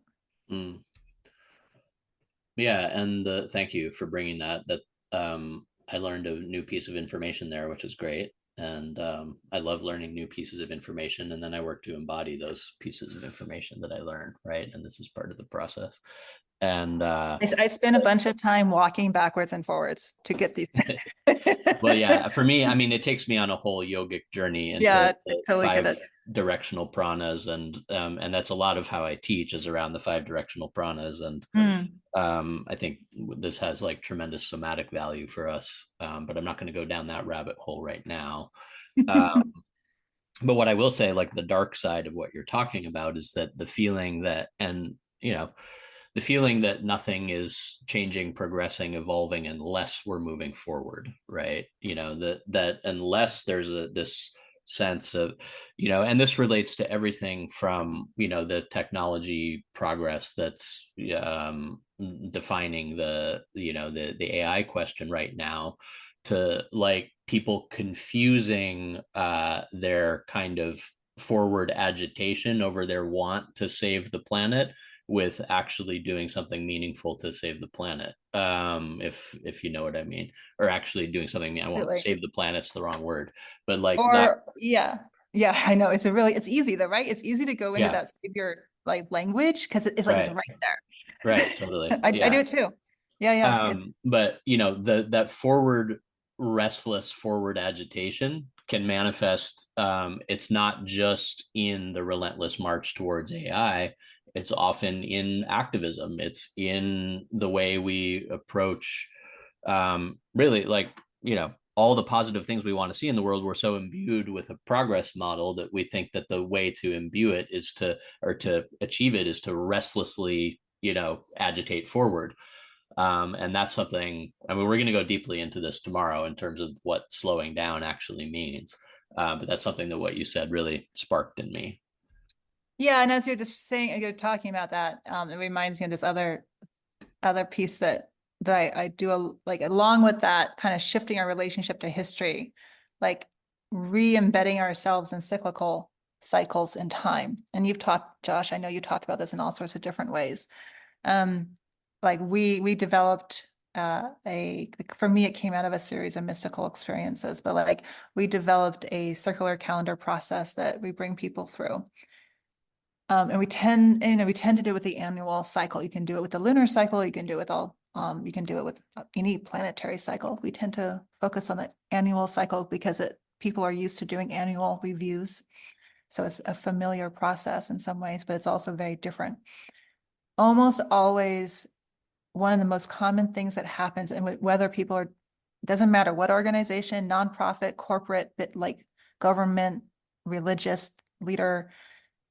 Yeah, and thank you for bringing that. I learned a new piece of information there, which is great. And I love learning new pieces of information, and then I work to embody those pieces of information that I learn, right? And this is part of the process. And I spent a bunch of time walking backwards and forwards to get these. Well, yeah, for me, I mean, it takes me on a whole yogic journey into I totally get 5 it. directional pranas, and that's a lot of how I teach is around the 5 directional pranas, and I think this has like tremendous somatic value for us, but I'm not going to go down that rabbit hole right now. But what I will say, like the dark side of what you're talking about, is that the feeling that, and the feeling that nothing is changing, progressing, evolving unless we're moving forward, right? That unless there's this sense of, and this relates to everything from, the technology progress that's defining the AI question right now, to like people confusing their kind of forward agitation over their want to save the planet with actually doing something meaningful to save the planet, if you know what I mean, or actually doing something. I won't Completely. save the planet's the wrong word, but like that. Or yeah, I know. It's easy though, right? It's easy to go into Yeah, that savior like language because it's like it's right, right right, there. totally, I do yeah. it too. Yeah. It's But that forward restless forward agitation can manifest. It's not just in the relentless march towards AI. It's often in activism. It's in the way we approach, really, like, all the positive things we want to see in the world. We're so imbued with a progress model that we think that the way to imbue it is to, or to achieve it, is to restlessly, agitate forward. And that's something, I mean, we're going to go deeply into this tomorrow in terms of what slowing down actually means. But that's something that what you said really sparked in me. yeah, and as you're just saying, you're talking about that, it reminds me of this other piece that I do like along with that kind of shifting our relationship to history, like re-embedding ourselves in cyclical cycles in time. And you've talked, Josh, I know you talked about this in all sorts of different ways. Um, like we developed for me it came out of a series of mystical experiences, but like we developed a circular calendar process that we bring people through. And we tend to do it with the annual cycle. You can do it with the lunar cycle. You can do it with you can do it with any planetary cycle. We tend to focus on the annual cycle because people are used to doing annual reviews. So it's a familiar process in some ways, but it's also very different. Almost always one of the most common things that happens, and whether people are, doesn't matter what organization, nonprofit, corporate, but like government, religious leader,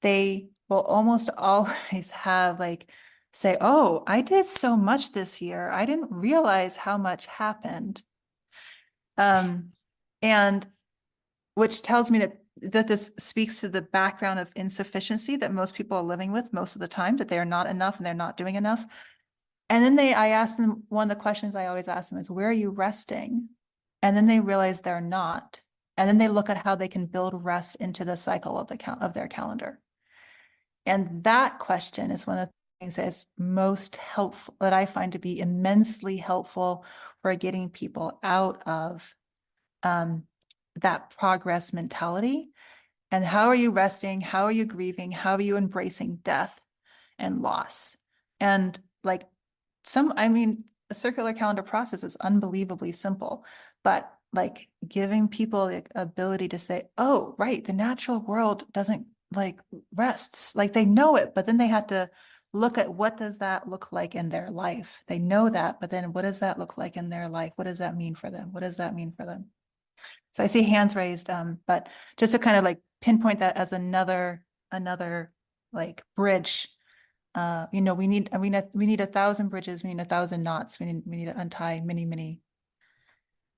they will almost always have like say, oh, I did so much this year. I didn't realize how much happened. Um, and which tells me that this speaks to the background of insufficiency that most people are living with most of the time, that they are not enough and they're not doing enough. And then I asked them, one of the questions I always ask them is, where are you resting? And then they realize they're not. And then they look at how they can build rest into the cycle of their calendar. And that question is one of the things that's most helpful, that I find to be immensely helpful for getting people out of that progress mentality. And how are you resting? How are you grieving? How are you embracing death and loss? And like I mean, the circular calendar process is unbelievably simple, but like giving people the ability to say, oh, right, the natural world doesn't like rests, like they know it, but then they had to look at what does that look like in their life. They know that, but then what does that look like in their life? What does that mean for them? What does that mean for them? So I see hands raised, but just to kind of like pinpoint that as another like bridge. We need 1,000 bridges. We need 1,000 knots. We need to untie many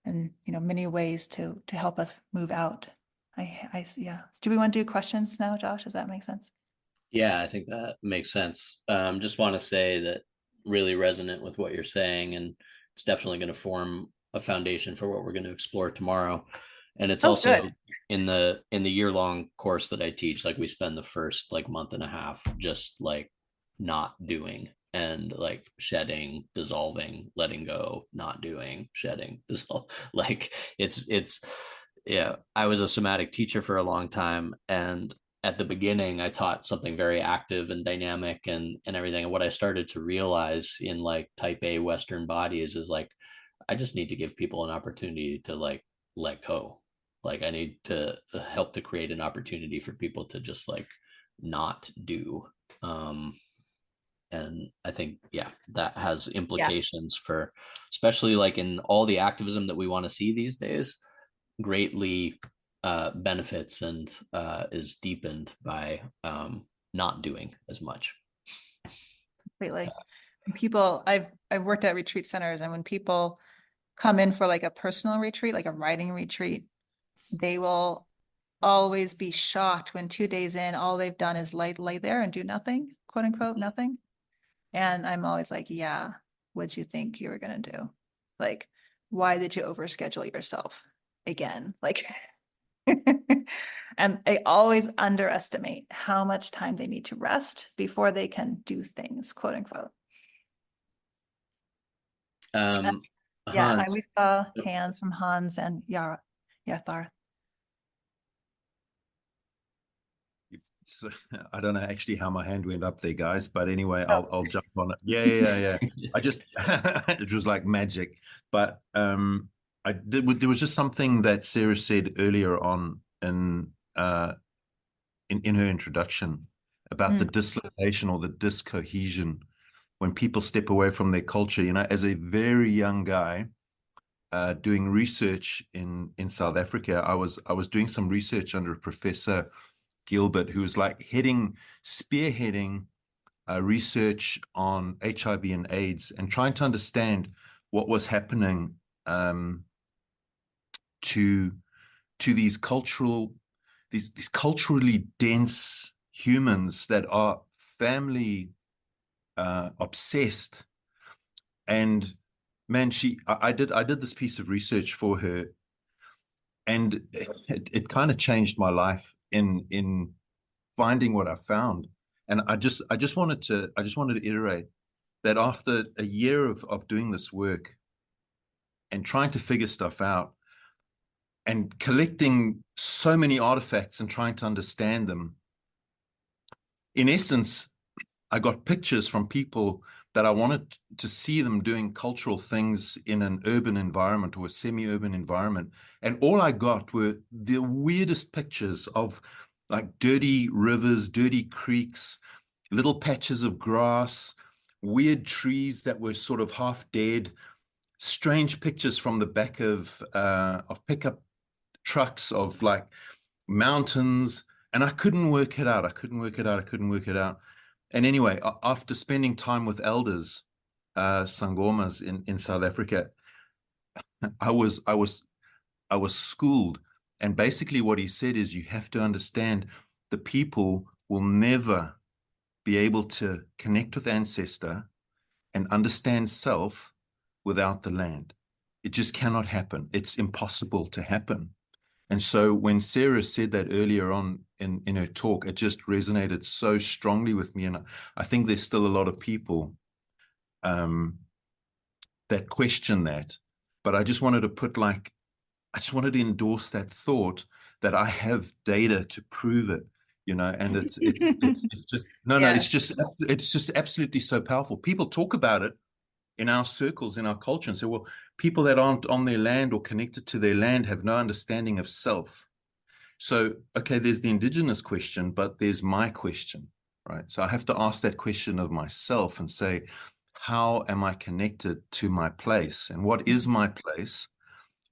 and many ways to help us move out. Yeah. Do we want to do questions now, Josh? Does that make sense? Yeah, I think that makes sense. Just want to say that really resonant with what you're saying, and it's definitely going to form a foundation for what we're going to explore tomorrow. And it's Oh, also good. in the year-long course that I teach, like we spend the first like month and a half just like not doing, and like shedding, dissolving, letting go, not doing, shedding, dissolve. Like it's yeah, I was a somatic teacher for a long time, and at the beginning I taught something very active and dynamic and everything. And what I started to realize in like type A Western bodies is like, I just need to give people an opportunity to like let go. Like I need to help to create an opportunity for people to just like not do. um and I think, yeah, that has Yeah. implications for, especially like in all the activism that we want to see these days, greatly benefits and is deepened by not doing as much. Completely. I've worked at retreat centers, and when people come in for like a personal retreat, like a writing retreat, they will always be shocked when 2 days in, all they've done is lay there and do nothing, quote unquote, nothing. And I'm always like, yeah, what'd you think you were going to do? Like, why did you overschedule yourself again? Like, and they always underestimate how much time they need to rest before they can do things, quote unquote. Yeah, Hans, we saw hands from Hans and Yara. Yeah, Thar. So, I don't know actually how my hand went up there, guys, but anyway, Oh. I'll jump on it. Yeah. I just it was like magic. But there was just something that Sara said earlier on in her introduction about the dislocation or the discohesion when people step away from their culture. You know, as a very young guy doing research in South Africa, I was doing some research under a professor, Gilbert, who was like spearheading research on HIV and AIDS and trying to understand what was happening to these culturally dense humans that are family obsessed. And man, I did this piece of research for her, and it kind of changed my life in finding what I found. And I just wanted to iterate that after a year of doing this work and trying to figure stuff out and collecting so many artifacts and trying to understand them, in essence, I got pictures from people that I wanted to see them doing cultural things in an urban environment or a semi-urban environment. And all I got were the weirdest pictures of like dirty rivers, dirty creeks, little patches of grass, weird trees that were sort of half dead, strange pictures from the back of pickup trucks of like mountains. And I couldn't work it out. And anyway, after spending time with elders, Sangomas in South Africa, I was schooled. And basically what he said is you have to understand the people will never be able to connect with ancestor and understand self without the land. It just cannot happen. It's impossible to happen. And so when Sara said that earlier on in her talk, it just resonated so strongly with me. And I think there's still a lot of people that question that. But I just wanted to endorse that thought that I have data to prove it, you know, and it's just, it's just absolutely so powerful. People talk about it in our circles, in our culture, and say, well, people that aren't on their land or connected to their land have no understanding of self. So, okay, there's the indigenous question, but there's my question, right? So I have to ask that question of myself and say, how am I connected to my place? And what is my place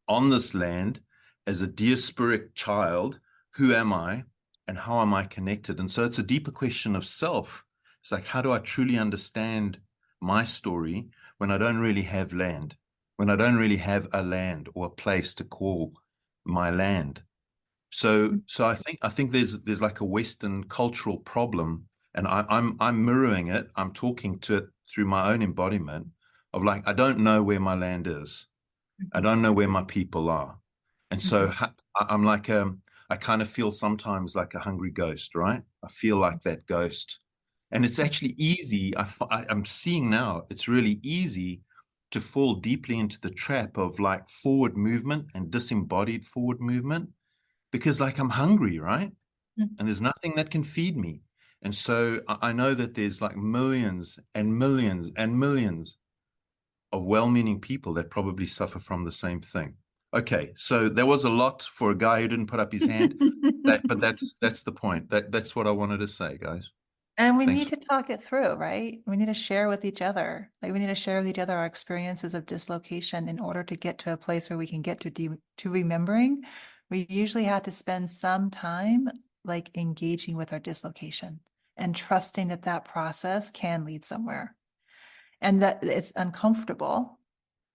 on this land as a diasporic child? Who am I and how am I connected? And so it's a deeper question of self. It's like, how do I truly understand my story when I don't really have land, when I don't really have a land or a place to call my land? So I think there's like a Western cultural problem, and I'm mirroring it. I'm talking to it through my own embodiment of like, I don't know where my land is. I don't know where my people are. And so I'm like, I kind of feel sometimes like a hungry ghost, right? I feel like that ghost. And it's actually easy. I'm seeing now, it's really easy to fall deeply into the trap of like forward movement and disembodied forward movement because like I'm hungry, right? And there's nothing that can feed me. And so I know that there's like millions and millions and millions of well-meaning people that probably suffer from the same thing. Okay, so there was a lot for a guy who didn't put up his hand, but that's the point. That's what I wanted to say, guys. And we Thanks. need to talk it through, right? We need to share with each other. Like we need to share with each other our experiences of dislocation in order to get to a place where we can get to remembering. We usually have to spend some time like engaging with our dislocation and trusting that that process can lead somewhere. And that it's uncomfortable,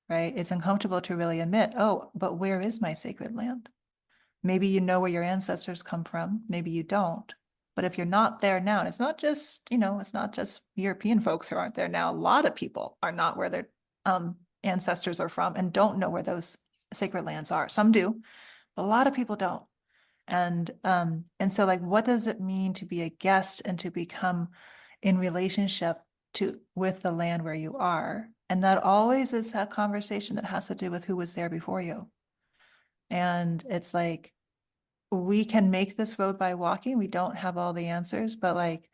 right? It's uncomfortable to really admit, oh, but where is my sacred land? Maybe you know where your ancestors come from, maybe you don't. But if you're not there now, and it's not just, it's not just European folks who aren't there now. A lot of people are not where their ancestors are from and don't know where those sacred lands are. Some do, but a lot of people don't. And so, like, what does it mean to be a guest and to become in relationship with the land where you are? And that always is that conversation that has to do with who was there before you. And it's like, we can make this road by walking. We don't have all the answers, but like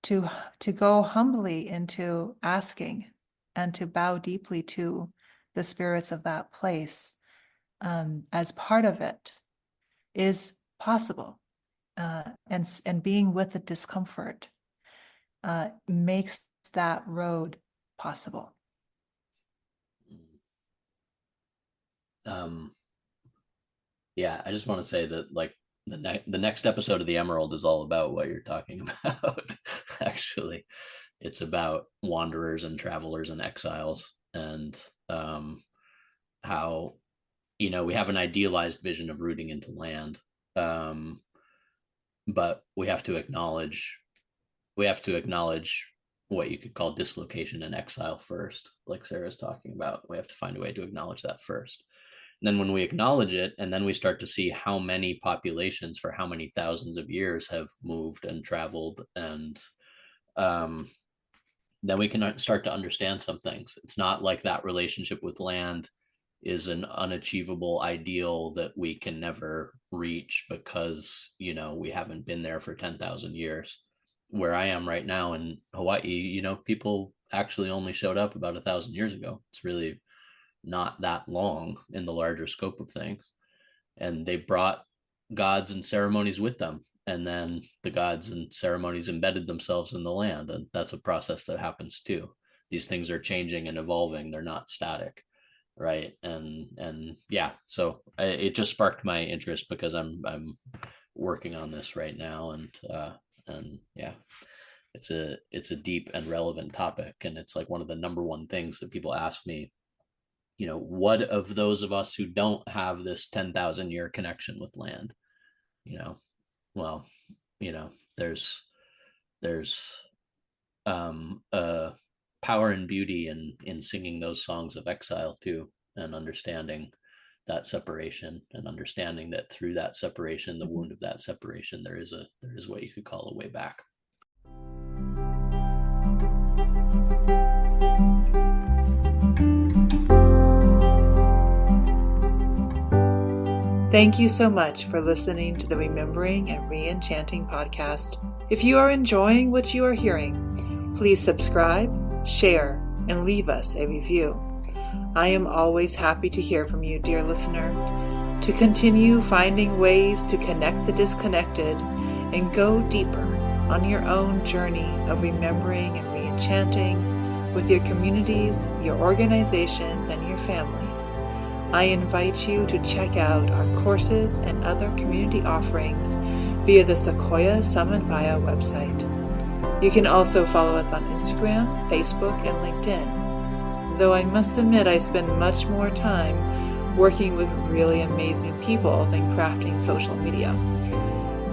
to go humbly into asking and to bow deeply to the spirits of that place as part of it is possible. And being with the discomfort makes that road possible. Yeah, I just want to say that, like, the next episode of the Emerald is all about what you're talking about. Actually, it's about wanderers and travelers and exiles, and how, we have an idealized vision of rooting into land, but we have to acknowledge what you could call dislocation and exile first, like Sarah's talking about. We have to find a way to acknowledge that first. And then when we acknowledge it, and then we start to see how many populations for how many thousands of years have moved and traveled, and then we can start to understand some things. It's not like that relationship with land is an unachievable ideal that we can never reach because, we haven't been there for 10,000 years. Where I am right now in Hawaii, people actually only showed up about 1,000 years ago. It's really not that long in the larger scope of things. And they brought gods and ceremonies with them. And then the gods and ceremonies embedded themselves in the land. And that's a process that happens too. These things are changing and evolving. They're not static. Right. And yeah, so it just sparked my interest because I'm working on this right now. And yeah, it's a deep and relevant topic. And it's like one of the number one things that people ask me, what of those of us who don't have this 10,000 year connection with land? Well, there's a power and beauty in singing those songs of exile too, and understanding that separation, and understanding that through that separation, the wound of that separation, there is what you could call a way back. Thank you so much for listening to the Remembering and Reenchanting podcast. If you are enjoying what you are hearing, please subscribe, share, and leave us a review. I am always happy to hear from you, dear listener, to continue finding ways to connect the disconnected and go deeper on your own journey of remembering and reenchanting with your communities, your organizations, and your families. I invite you to check out our courses and other community offerings via the Sequoia Samanvaya website. You can also follow us on Instagram, Facebook, and LinkedIn. Though I must admit I spend much more time working with really amazing people than crafting social media.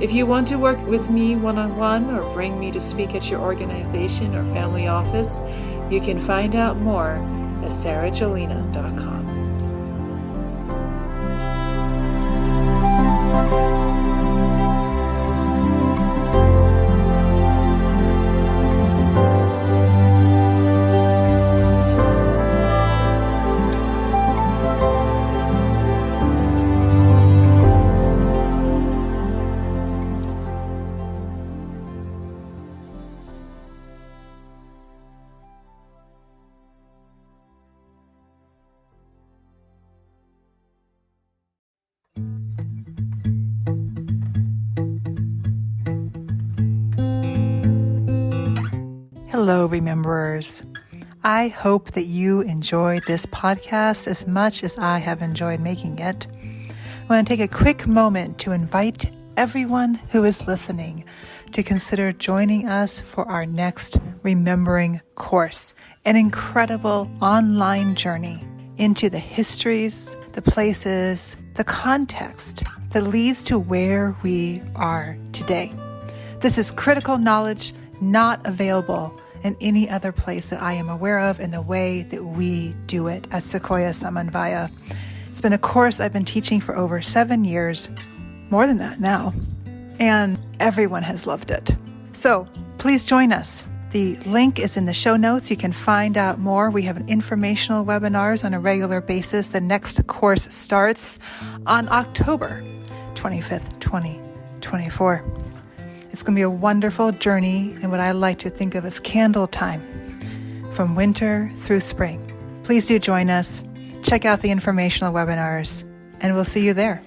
If you want to work with me one-on-one or bring me to speak at your organization or family office, you can find out more at sarajolena.com. Hello, Rememberers. I hope that you enjoyed this podcast as much as I have enjoyed making it. I want to take a quick moment to invite everyone who is listening to consider joining us for our next Remembering course, an incredible online journey into the histories, the places, the context, that leads to where we are today. This is critical knowledge not available in any other place that I am aware of in the way that we do it at Sequoia Samanvaya. It's been a course I've been teaching for over 7 years, more than that now, and everyone has loved it. So please join us. The link is in the show notes. You can find out more. We have informational webinars on a regular basis. The next course starts on October 25th, 2024. It's going to be a wonderful journey in what I like to think of as candle time, from winter through spring. Please do join us. Check out the informational webinars, and we'll see you there.